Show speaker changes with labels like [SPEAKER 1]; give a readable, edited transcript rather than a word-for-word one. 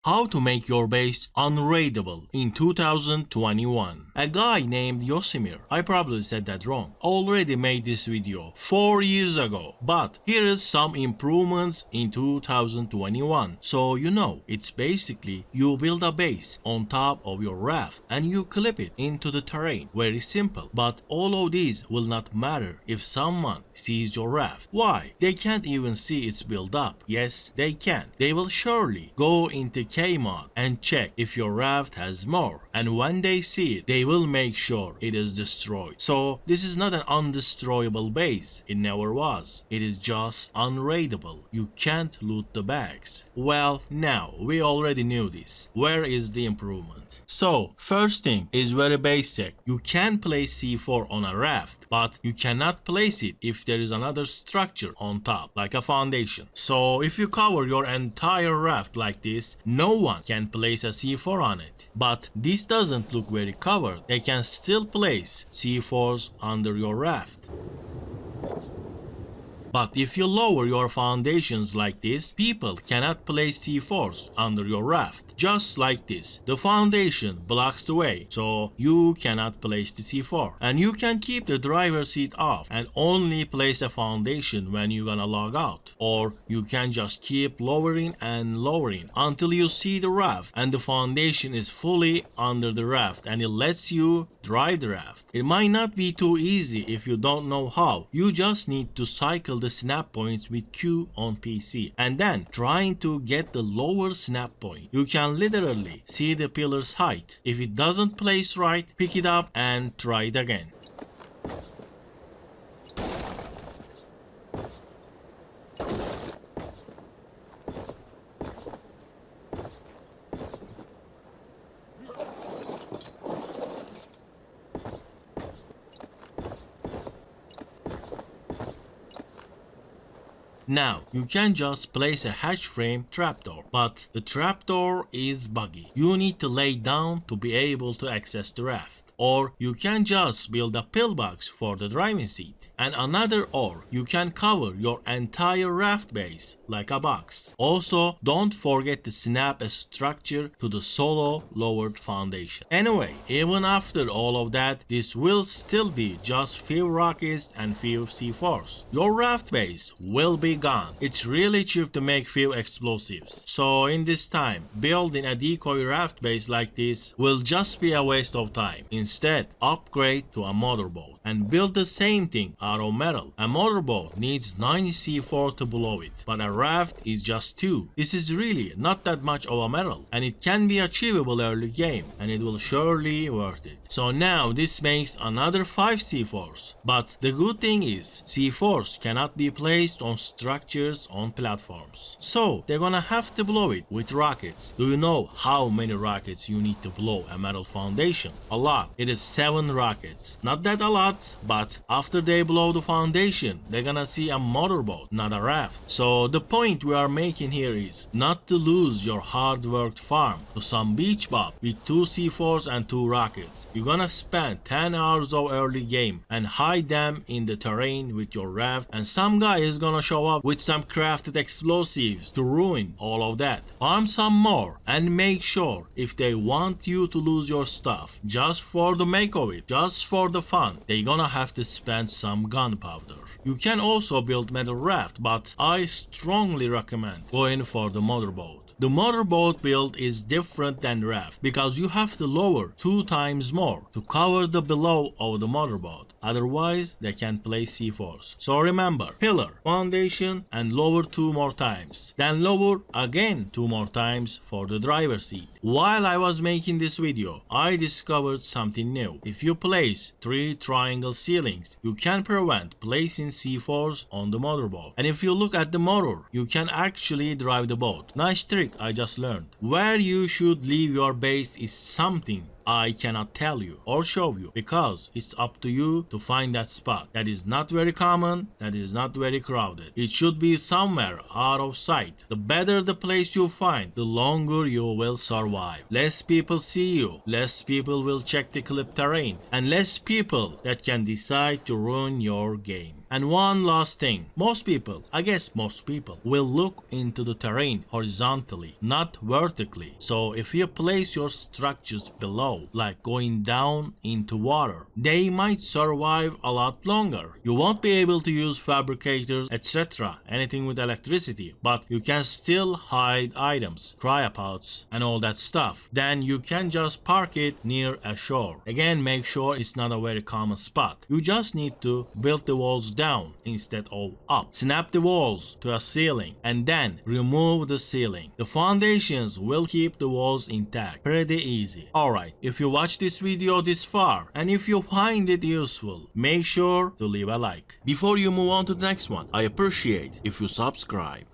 [SPEAKER 1] How to make your base unraidable in 2021. A guy named Yosimir, I probably said that wrong, already made this video 4 years ago. But here is some improvements in 2021. So it's basically you build a base on top of your raft and you clip it into the terrain. Very simple. But all of these will not matter if someone sees your raft. Why? They can't even see it's built up. Yes, they can. They will surely go into Kmod and check if your raft has more, and when they see it, they will make sure it is destroyed. So this is not an undestroyable base. It never was. It is just unraidable. You can't loot the bags. Well, now we already knew this. Where is the improvement? So first thing is very basic. You can place C4 on a raft, but you cannot place it if there is another structure on top, like a foundation. So if you cover your entire raft like this, no one can place a C4 on it. But this doesn't look very covered. They can still place C4s under your raft. But if you lower your foundations like this, people cannot place C4s under your raft. Just like this. The foundation blocks the way, so you cannot place the C4. And you can keep the driver's seat off and only place a foundation when you're gonna log out. Or you can just keep lowering and lowering until you see the raft and the foundation is fully under the raft and it lets you drive the raft. It might not be too easy if you don't know how. You just need to cycle the snap points with Q on PC and then trying to get the lower snap point. You can literally see the pillar's height. If it doesn't place right, pick it up and try it again. Now, you can just place a hatch frame trapdoor, but the trapdoor is buggy. You need to lay down to be able to access the raft. Or you can just build a pillbox for the driving seat. And another or you can cover your entire raft base like a box. Also, don't forget to snap a structure to the solo lowered foundation. Anyway, even after all of that, this will still be just few rockets and few C4s. Your raft base will be gone. It's really cheap to make few explosives. So in this time, building a decoy raft base like this will just be a waste of time. Instead, upgrade to a motorboat and build the same thing out of metal. A motorboat needs 90 C4 to blow it, but a raft is just 2. This is really not that much of a metal, and it can be achievable early game, and it will surely worth it. So now this makes another 5 C4s, but the good thing is C4s cannot be placed on structures on platforms. So they're gonna have to blow it with rockets. Do you know how many rockets you need to blow a metal foundation? A lot. It is 7 rockets. Not that a lot, but after they blow the foundation, they're gonna see a motorboat, not a raft. So the point we are making here is not to lose your hard worked farm to some beach bob with 2 C4s and 2 rockets. You're gonna spend 10 hours of early game and hide them in the terrain with your raft, and some guy is gonna show up with some crafted explosives to ruin all of that. Farm some more and make sure if they want you to lose your stuff just for the make of it, just for the fun, they're gonna have to spend some gunpowder. You can also build metal raft, but I strongly recommend going for the motorboat. The motorboat build is different than raft because you have to lower 2 times more to cover the below of the motorboat. Otherwise, they can't place C4s. So remember, pillar, foundation, and lower 2 more times. Then lower again 2 more times for the driver's seat. While I was making this video, I discovered something new. If you place 3 triangle ceilings, you can prevent placing C4s on the motorboat. And if you look at the motor, you can actually drive the boat. Nice trick I just learned. Where you should leave your base is something I cannot tell you or show you because it's up to you to find that spot. That is not very common, that is not very crowded. It should be somewhere out of sight. The better the place you find, the longer you will survive. Less people see you, less people will check the clip terrain, and less people that can decide to ruin your game. And one last thing, most people will look into the terrain horizontally, not vertically. So if you place your structures below, like going down into water, they might survive a lot longer. You won't be able to use fabricators, etc., anything with electricity, but you can still hide items, cryopods, and all that stuff. Then you can just park it near a shore. Again, make sure it's not a very common spot. You just need to build the walls down instead of up. Snap the walls to a ceiling and then remove the ceiling. The foundations will keep the walls intact. Pretty easy. Alright, if you watch this video this far and if you find it useful, make sure to leave a like. Before you move on to the next one, I appreciate if you subscribe.